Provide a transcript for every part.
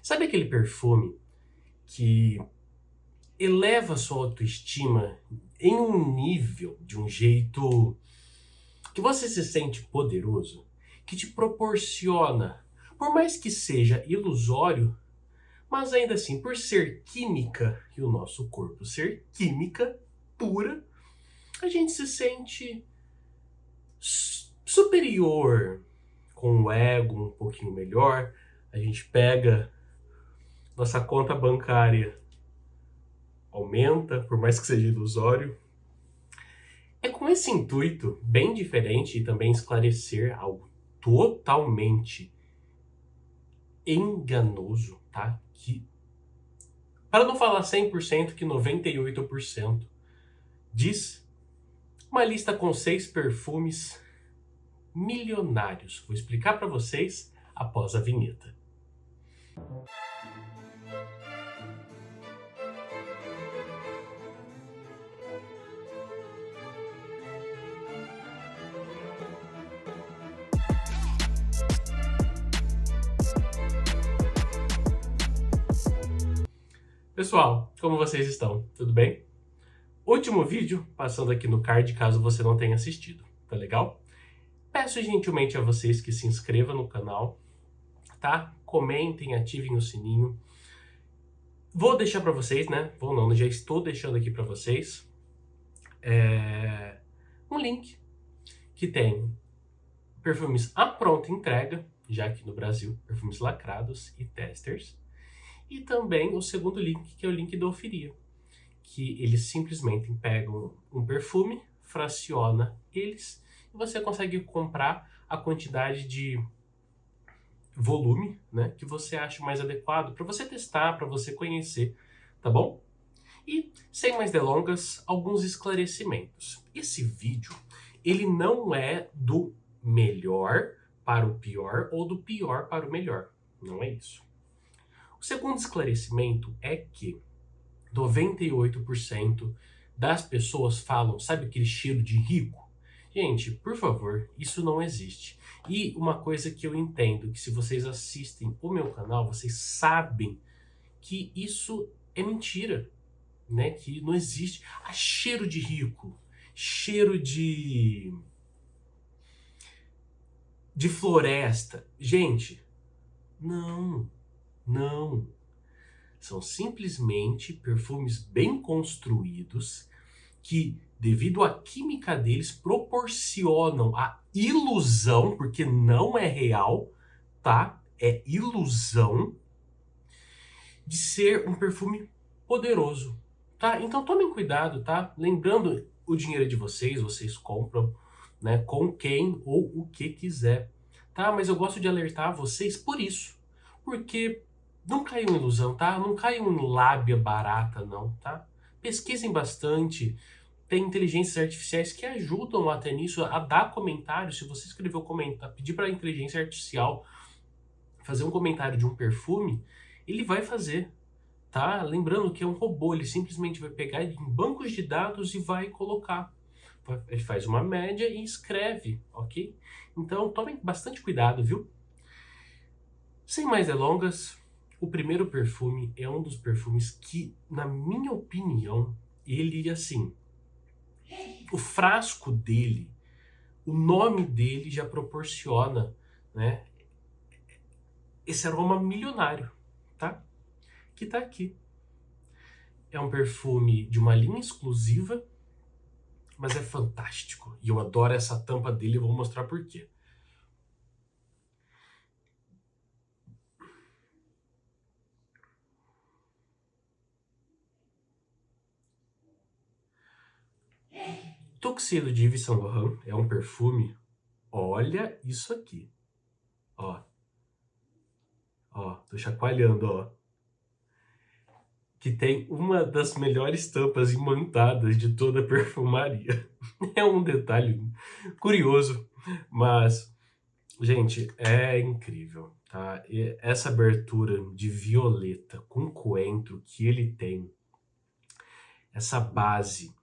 Sabe aquele perfume que eleva sua autoestima em um nível, de um jeito que você se sente poderoso, que te proporciona, por mais que seja ilusório, mas ainda assim, por ser química e o nosso corpo ser química pura, a gente se sente superior, com o ego um pouquinho melhor, a gente pega nossa conta bancária, aumenta, por mais que seja ilusório. É com esse intuito bem diferente e também esclarecer algo totalmente enganoso, tá? Que, para não falar 100%, que 98% diz uma lista com 6 perfumes milionários. Vou explicar para vocês após a vinheta. Pessoal, como vocês estão? Tudo bem? Último vídeo, passando aqui no card caso você não tenha assistido, tá legal? Peço gentilmente a vocês que se inscrevam no canal, tá? Comentem, ativem o sininho. Vou deixar para vocês, né? Vou não, já estou deixando aqui para vocês um link que tem perfumes à pronta entrega, já aqui no Brasil, perfumes lacrados e testers. E também o segundo link, que é o link da Ofiria, que eles simplesmente pegam um perfume, fraciona eles, e você consegue comprar a quantidade de volume, né, que você acha mais adequado para você testar, para você conhecer, tá bom? E, sem mais delongas, alguns esclarecimentos. Esse vídeo, ele não é do melhor para o pior ou do pior para o melhor. Não é isso. O segundo esclarecimento é que 98% das pessoas falam, sabe aquele cheiro de rico? Gente, por favor, isso não existe. E uma coisa que eu entendo, que se vocês assistem o meu canal, vocês sabem que isso é mentira, né? Que não existe. Ah, cheiro de rico, cheiro de floresta. Gente, não. São simplesmente perfumes bem construídos que, devido à química deles, proporcionam a ilusão, porque não é real, tá? É ilusão de ser um perfume poderoso, tá? Então tomem cuidado, tá? Lembrando, o dinheiro é de vocês, vocês compram, né, com quem ou o que quiser, tá? Mas eu gosto de alertar vocês por isso, porque não caiam em ilusão, tá? Não caiam em lábia barata, não, tá? Pesquisem bastante. Tem inteligências artificiais que ajudam até nisso, a dar comentários. Se você escrever um comentário, pedir para a inteligência artificial fazer um comentário de um perfume, ele vai fazer, tá? Lembrando que é um robô, ele simplesmente vai pegar em bancos de dados e vai colocar. Ele faz uma média e escreve, ok? Então tomem bastante cuidado, viu? Sem mais delongas, o primeiro perfume é um dos perfumes que, na minha opinião, ele, assim, o frasco dele, o nome dele já proporciona, né, esse aroma milionário, tá? Que tá aqui. É um perfume de uma linha exclusiva, mas é fantástico. E eu adoro essa tampa dele e vou mostrar por quê. Tuxedo de Yves Saint Laurent é um perfume. Olha isso aqui. Ó. Ó, tô chacoalhando, ó. Que tem uma das melhores tampas imantadas de toda a perfumaria. É um detalhe curioso, mas, gente, é incrível, tá? E essa abertura de violeta com coentro que ele tem, essa base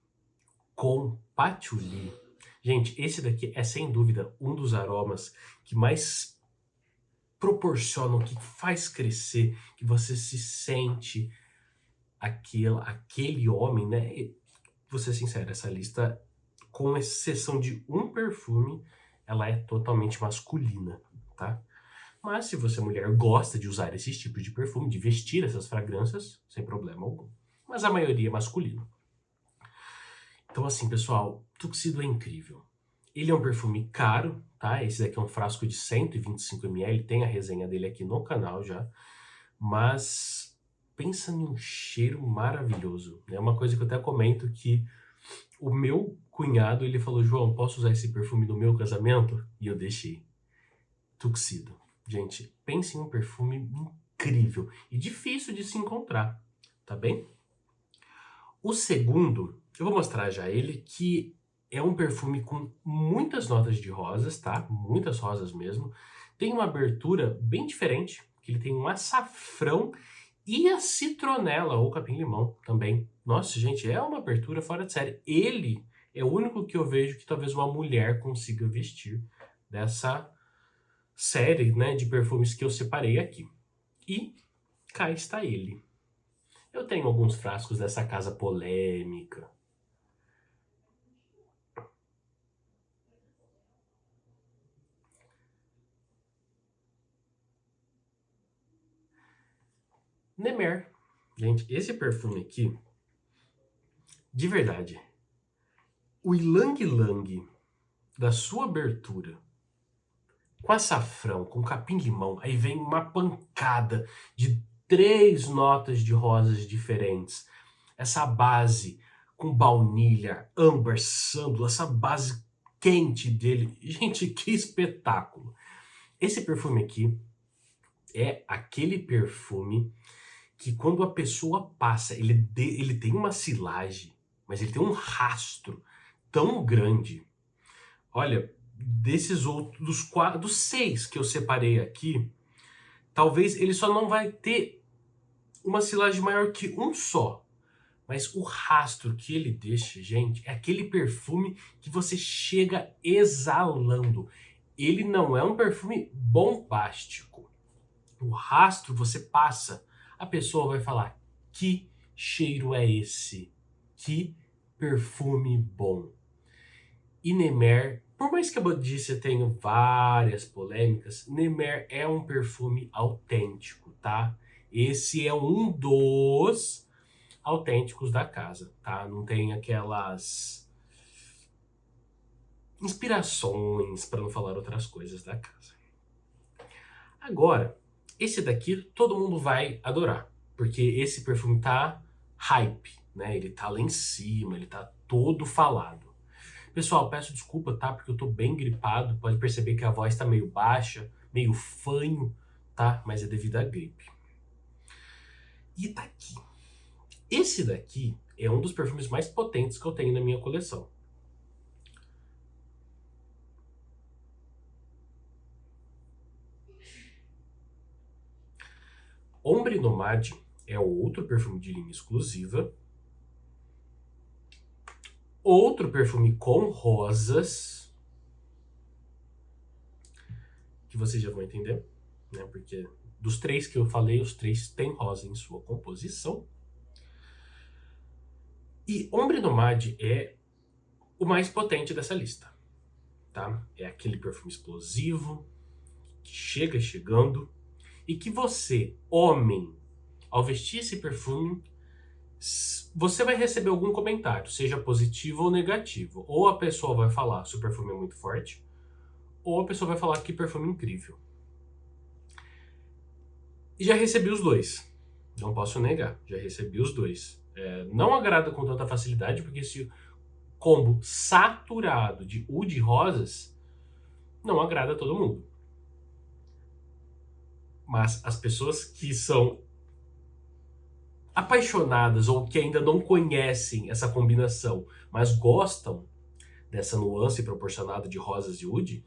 com patchouli. Gente, esse daqui é sem dúvida um dos aromas que mais proporcionam, que faz crescer, que você se sente aquele homem, né? E, vou ser sincero, essa lista, com exceção de um perfume, ela é totalmente masculina, tá? Mas se você, mulher, gosta de usar esses tipos de perfume, de vestir essas fragrâncias, sem problema algum. Mas a maioria é masculino. Então assim, pessoal, Tuxedo é incrível. Ele é um perfume caro, tá? Esse daqui é um frasco de 125 ml, tem a resenha dele aqui no canal já. Mas pensa num cheiro maravilhoso. É uma coisa que eu até comento que o meu cunhado, ele falou, João, posso usar esse perfume no meu casamento? E eu deixei. Tuxedo. Gente, pense em um perfume incrível e difícil de se encontrar, tá bem? O segundo, eu vou mostrar já ele, que é um perfume com muitas notas de rosas, tá? Muitas rosas mesmo. Tem uma abertura bem diferente, que ele tem um açafrão e a citronela ou capim-limão também. Nossa, gente, é uma abertura fora de série. Ele é o único que eu vejo que talvez uma mulher consiga vestir dessa série, né, de perfumes que eu separei aqui. E cá está ele. Eu tenho alguns frascos dessa casa polêmica. Nemer. Gente, esse perfume aqui, de verdade, o Ylang Ylang da sua abertura, com açafrão, com capim-limão, aí vem uma pancada de 3 notas de rosas diferentes. Essa base com baunilha, âmbar, sândalo, essa base quente dele. Gente, que espetáculo! Esse perfume aqui é aquele perfume que quando a pessoa passa, ele tem uma silagem, mas ele tem um rastro tão grande. Olha, desses outros dos 6 que eu separei aqui, talvez ele só não vai ter uma silagem maior que um só. Mas o rastro que ele deixa, gente, é aquele perfume que você chega exalando. Ele não é um perfume bombástico. O rastro você passa, a pessoa vai falar, que cheiro é esse? Que perfume bom. E Nemer, por mais que a Bodhisattva tenha várias polêmicas, Nemer é um perfume autêntico, tá? Esse é um dos autênticos da casa, tá? Não tem aquelas inspirações, para não falar outras coisas da casa. Agora, esse daqui todo mundo vai adorar, porque esse perfume tá hype, né? Ele tá lá em cima, ele tá todo falado. Pessoal, peço desculpa, tá? Porque eu tô bem gripado, pode perceber que a voz tá meio baixa, meio fanho, tá? Mas é devido à gripe. E tá aqui. Esse daqui é um dos perfumes mais potentes que eu tenho na minha coleção. Ombre Nomade é outro perfume de linha exclusiva. Outro perfume com rosas, que vocês já vão entender, né? Porque dos 3 que eu falei, os 3 têm rosa em sua composição. E Ombre Nomade é o mais potente dessa lista, tá? É aquele perfume explosivo, que chega chegando, e que você, homem, ao vestir esse perfume, você vai receber algum comentário, seja positivo ou negativo. Ou a pessoa vai falar se o perfume é muito forte, ou a pessoa vai falar que perfume incrível. E já recebi os dois. Não posso negar, já recebi os dois. Não agrada com tanta facilidade, porque esse combo saturado de oud rosas não agrada a todo mundo. Mas as pessoas que são apaixonadas ou que ainda não conhecem essa combinação, mas gostam dessa nuance proporcionada de rosas e oud,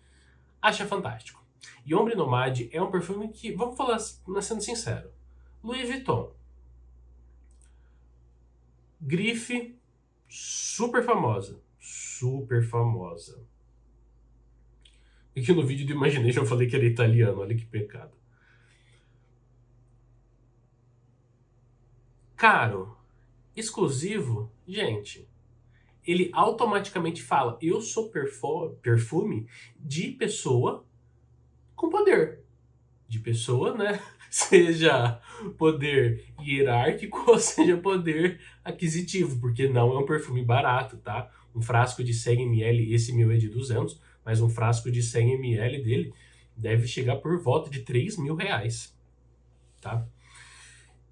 acha fantástico. E Ombre Nomade é um perfume que, vamos falar sendo sincero, Louis Vuitton. Grife super famosa. Super famosa. E que no vídeo do Imagination eu falei que era italiano, olha que pecado. Caro, exclusivo, gente, ele automaticamente fala: eu sou perfume de pessoa com poder. De pessoa, né? Seja poder hierárquico ou seja poder aquisitivo, porque não é um perfume barato, tá? Um frasco de 100 ml, esse meu é de 200, mas um frasco de 100 ml dele deve chegar por volta de 3.000 reais, tá?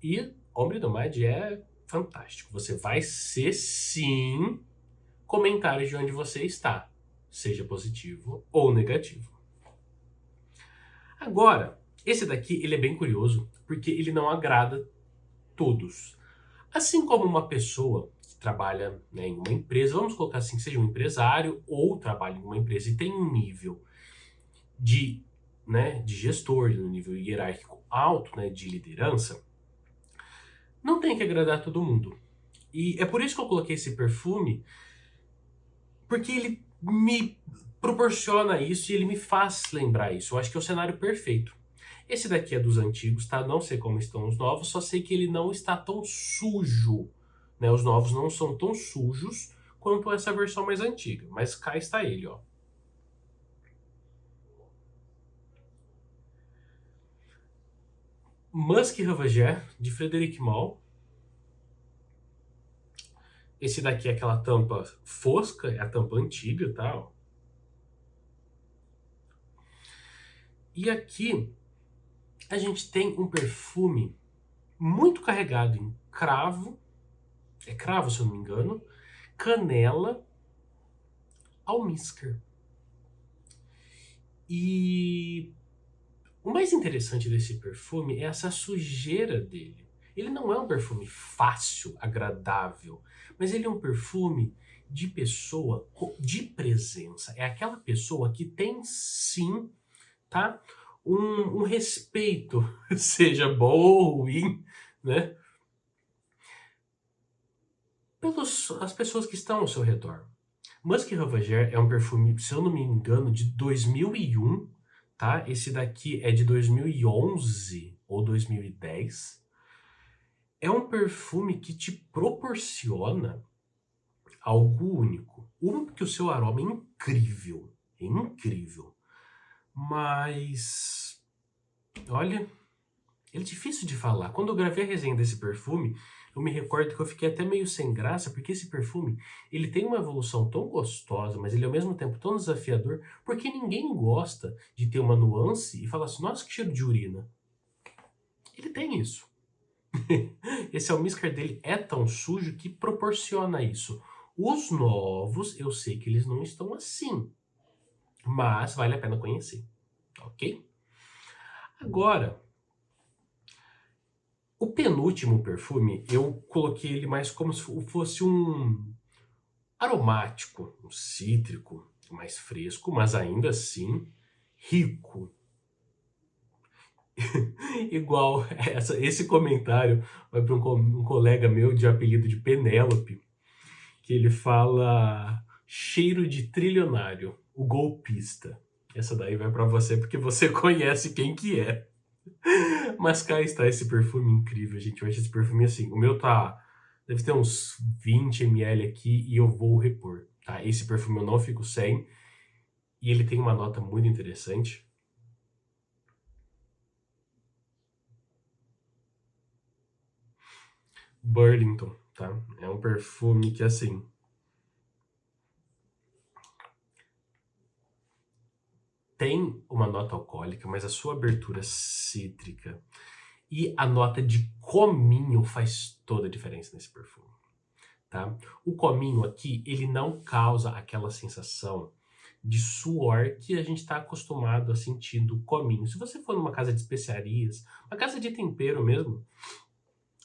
E Hombre Nomade é fantástico. Você vai ser, sim, comentários de onde você está, seja positivo ou negativo. Agora, esse daqui ele é bem curioso, porque ele não agrada todos. Assim como uma pessoa que trabalha, né, em uma empresa, vamos colocar assim, seja um empresário ou trabalha em uma empresa e tem um nível de, né, de gestor, um nível hierárquico alto, né, de liderança, não tem que agradar todo mundo. E é por isso que eu coloquei esse perfume, porque ele me proporciona isso e ele me faz lembrar isso. Eu acho que é o cenário perfeito. Esse daqui é dos antigos, tá? Não sei como estão os novos, só sei que ele não está tão sujo, né? Os novos não são tão sujos quanto essa versão mais antiga, mas cá está ele, ó. Musk Ravageur, de Frederic Malle. Esse daqui é aquela tampa fosca, é a tampa antiga, tá? Ó. E aqui a gente tem um perfume muito carregado em cravo, é cravo se eu não me engano, canela, almíscar. E o mais interessante desse perfume é essa sujeira dele. Ele não é um perfume fácil, agradável, mas ele é um perfume de pessoa de presença. É aquela pessoa que tem sim, tá? Um respeito, seja bom ou ruim, né? Pelas as pessoas que estão ao seu redor. Musk Ravageur é um perfume, se eu não me engano, de 2001, tá? Esse daqui é de 2011 ou 2010. É um perfume que te proporciona algo único. Um, porque o seu aroma é incrível. Mas, olha, ele é difícil de falar. Quando eu gravei a resenha desse perfume, eu me recordo que eu fiquei até meio sem graça, porque esse perfume, ele tem uma evolução tão gostosa, mas ele é ao mesmo tempo tão desafiador, porque ninguém gosta de ter uma nuance e falar assim, nossa, que cheiro de urina. Ele tem isso. Esse almíscar dele é tão sujo que proporciona isso. Os novos, eu sei que eles não estão assim, mas vale a pena conhecer, ok? Agora, o penúltimo perfume, eu coloquei ele mais como se fosse um aromático, um cítrico, mais fresco, mas ainda assim rico. Igual esse comentário vai para um colega meu de apelido de Penélope, que ele fala cheiro de trilionário, o golpista. Essa daí vai para você porque você conhece quem que é. Mas cá está esse perfume incrível, gente. Eu acho esse perfume assim. O meu tá. Deve ter uns 20 ml aqui e eu vou repor, tá? Esse perfume eu não fico sem. E ele tem uma nota muito interessante. Burlington, tá? É um perfume que assim. Tem uma nota alcoólica, mas a sua abertura cítrica e a nota de cominho faz toda a diferença nesse perfume, tá? O cominho aqui, ele não causa aquela sensação de suor que a gente está acostumado a sentir do cominho. Se você for numa casa de especiarias, uma casa de tempero mesmo,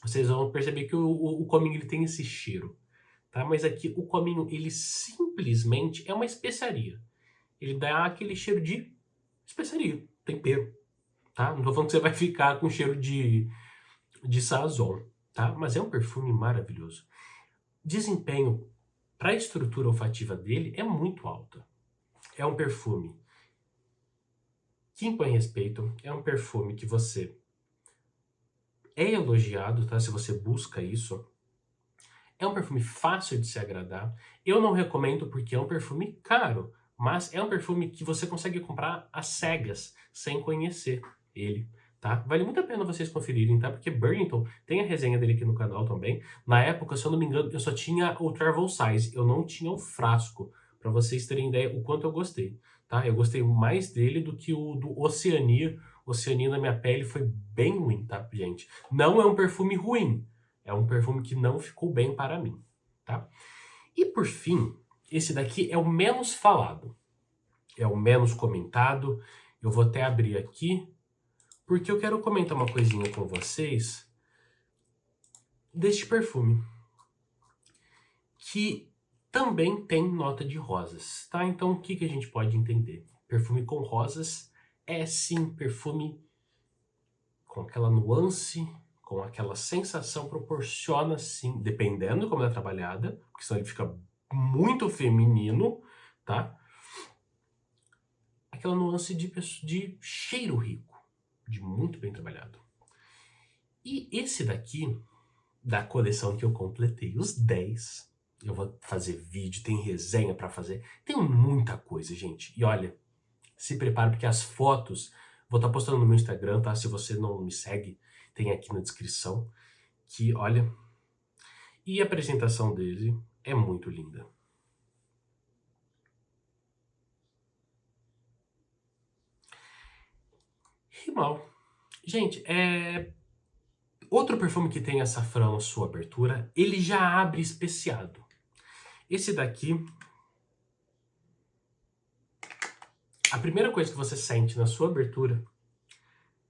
vocês vão perceber que o cominho ele tem esse cheiro, tá? Mas aqui o cominho ele simplesmente é uma especiaria. Ele dá aquele cheiro de especiaria, tempero, tá? Não tô falando que você vai ficar com cheiro de sazon, tá? Mas é um perfume maravilhoso. Desempenho para a estrutura olfativa dele é muito alta. É um perfume que impõe respeito, é um perfume que você é elogiado, tá? Se você busca isso. É um perfume fácil de se agradar. Eu não recomendo porque é um perfume caro, mas é um perfume que você consegue comprar às cegas, sem conhecer ele, tá? Vale muito a pena vocês conferirem, tá? Porque Burlington tem a resenha dele aqui no canal também. Na época, se eu não me engano, eu só tinha o Travel Size, eu não tinha o frasco, pra vocês terem ideia o quanto eu gostei, tá? Eu gostei mais dele do que o do Oceania. Oceania na minha pele foi bem ruim, tá, gente? Não é um perfume ruim, é um perfume que não ficou bem para mim, tá? E por fim, esse daqui é o menos falado, é o menos comentado. Eu vou até abrir aqui, porque eu quero comentar uma coisinha com vocês deste perfume, que também tem nota de rosas, tá? Então o que que a gente pode entender? Perfume com rosas é sim perfume com aquela nuance, com aquela sensação, proporciona sim, dependendo como ela é trabalhada, porque senão ele fica muito feminino, tá? Aquela nuance de cheiro rico, de muito bem trabalhado. E esse daqui, da coleção que eu completei, os 10, eu vou fazer vídeo, tem resenha pra fazer, tem muita coisa, gente. E olha, se prepare porque as fotos, vou estar postando no meu Instagram, tá? Se você não me segue, tem aqui na descrição, que olha, e a apresentação dele é muito linda. Rimmel. Gente, outro perfume que tem açafrão na sua abertura, ele já abre especiado. Esse daqui, a primeira coisa que você sente na sua abertura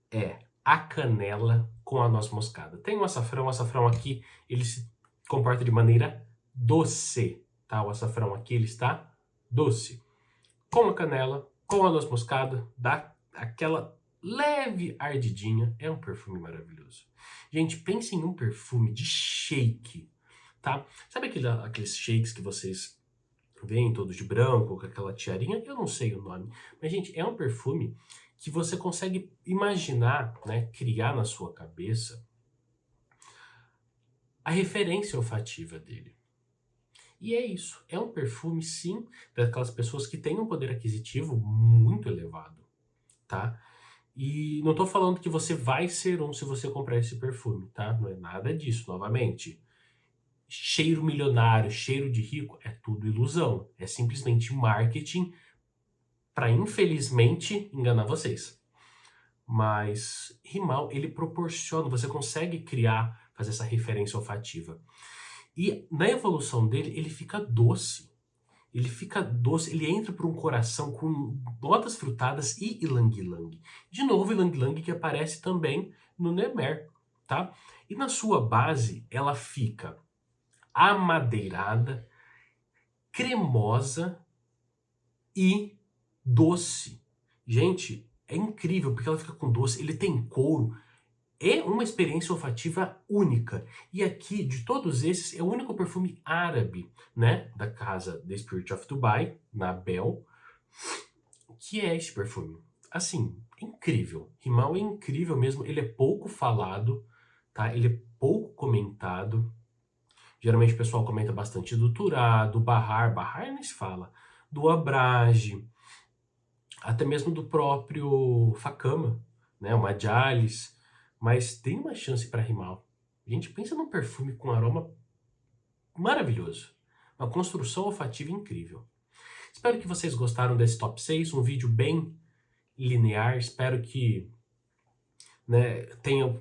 é a canela com a noz moscada. Tem o açafrão aqui, ele se comporta de maneira doce, tá? O açafrão aqui, ele está doce. Com a canela, com a noz moscada, dá aquela leve ardidinha. É um perfume maravilhoso. Gente, pense em um perfume de shake, tá? Sabe aqueles shakes que vocês veem todos de branco, com aquela tiarinha? Eu não sei o nome. Mas, gente, é um perfume que você consegue imaginar, né, criar na sua cabeça a referência olfativa dele. E é isso, é um perfume sim daquelas pessoas que têm um poder aquisitivo muito elevado, tá? E não tô falando que você vai ser um se você comprar esse perfume, tá? Não é nada disso, novamente. Cheiro milionário, cheiro de rico, é tudo ilusão. É simplesmente marketing para, infelizmente, enganar vocês. Mas Rimmel, ele proporciona, você consegue criar, fazer essa referência olfativa. E na evolução dele, ele fica doce. Ele fica doce, ele entra por um coração com notas frutadas e ylang-ylang. De novo, ylang-ylang que aparece também no Nemer, tá? E na sua base, ela fica amadeirada, cremosa e doce. Gente, é incrível porque ela fica com doce, ele tem couro. É uma experiência olfativa única. E aqui, de todos esses, é o único perfume árabe, né, da casa The Spirit of Dubai, na Bel, que é esse perfume. Assim, incrível. Rimmel é incrível mesmo. Ele é pouco falado, tá? Ele é pouco comentado. Geralmente o pessoal comenta bastante do Turá, do Bahar nem se fala, do Abrage, até mesmo do próprio Facama, né, o Majalis. Mas tem uma chance para Rimmel. Gente, pensa num perfume com aroma maravilhoso. Uma construção olfativa incrível. Espero que vocês gostaram desse top 6, um vídeo bem linear. Espero que, né, tenha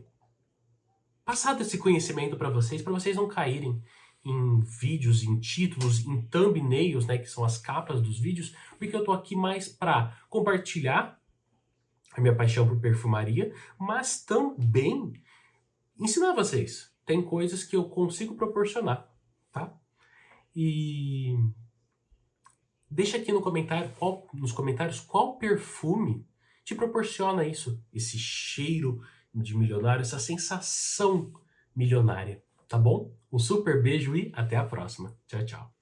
passado esse conhecimento para vocês não caírem em vídeos, em títulos, em thumbnails, né, que são as capas dos vídeos, porque eu tô aqui mais para compartilhar a minha paixão por perfumaria, mas também ensinar vocês. Tem coisas que eu consigo proporcionar, tá? E deixa aqui no comentário, nos comentários qual perfume te proporciona isso, esse cheiro de milionário, essa sensação milionária, tá bom? Um super beijo e até a próxima. Tchau, tchau.